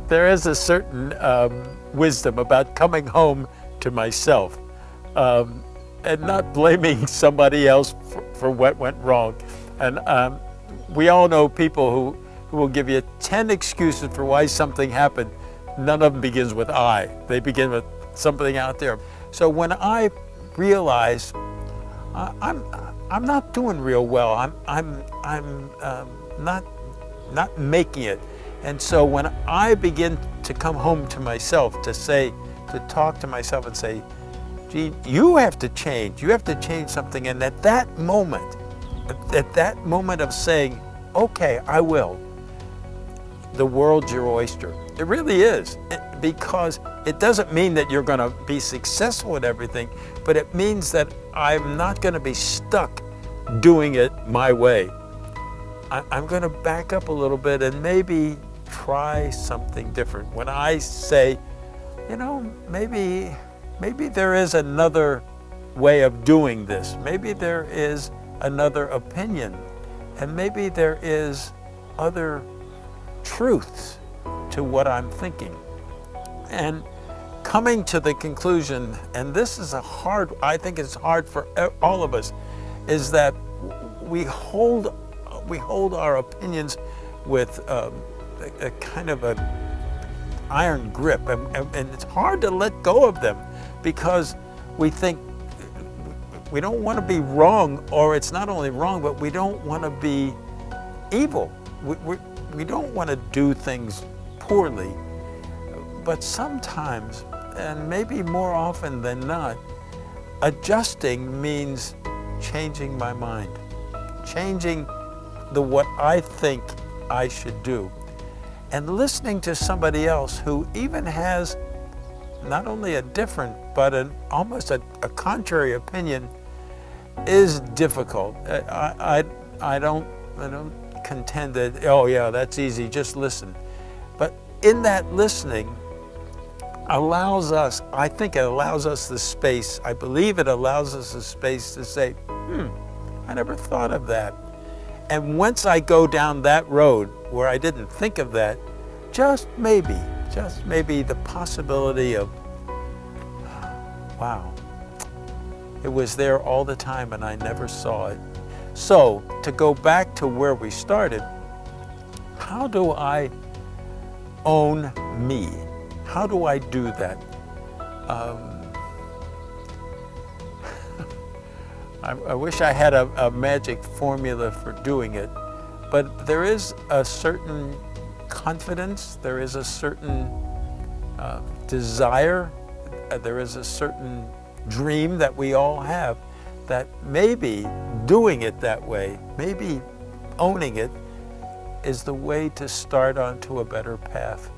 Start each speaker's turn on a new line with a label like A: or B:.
A: there is a certain wisdom about coming home to myself and not blaming somebody else for what went wrong. And we all know people who will give you 10 excuses for why something happened. None of them begins with I. They begin with something out there. So when I realize I'm not doing real well, I'm not making it. And so when I begin to come home to myself, to talk to myself and say, gee, you have to change something. And at that moment of saying, okay, I will, the world's your oyster. It really is, because it doesn't mean that you're going to be successful at everything, but it means that I'm not going to be stuck doing it my way. I'm going to back up a little bit and maybe try something different. When I say, you know, maybe there is another way of doing this. Maybe there is another opinion, and maybe there is other truths to what I'm thinking. And coming to the conclusion, and this is I think it's hard for all of us, is that we hold our opinions with a kind of an iron grip, and it's hard to let go of them, because we think we don't want to be wrong, or it's not only wrong, but we don't want to be evil. We don't want to do things poorly. But sometimes, and maybe more often than not, adjusting means changing my mind, changing what I think I should do, and listening to somebody else who even has not only a different, but almost a contrary opinion is difficult. I don't contend that, oh yeah, that's easy, just listen. But in that listening allows us, I think it allows us the space, I believe it allows us the space to say, I never thought of that. And once I go down that road where I didn't think of that, just maybe the possibility of, wow, it was there all the time and I never saw it. So to go back to where we started, how do I own me? How do I do that? I wish I had a magic formula for doing it, but there is a certain confidence, there is a certain desire, there is a certain dream that we all have, that maybe doing it that way, maybe owning it, is the way to start onto a better path.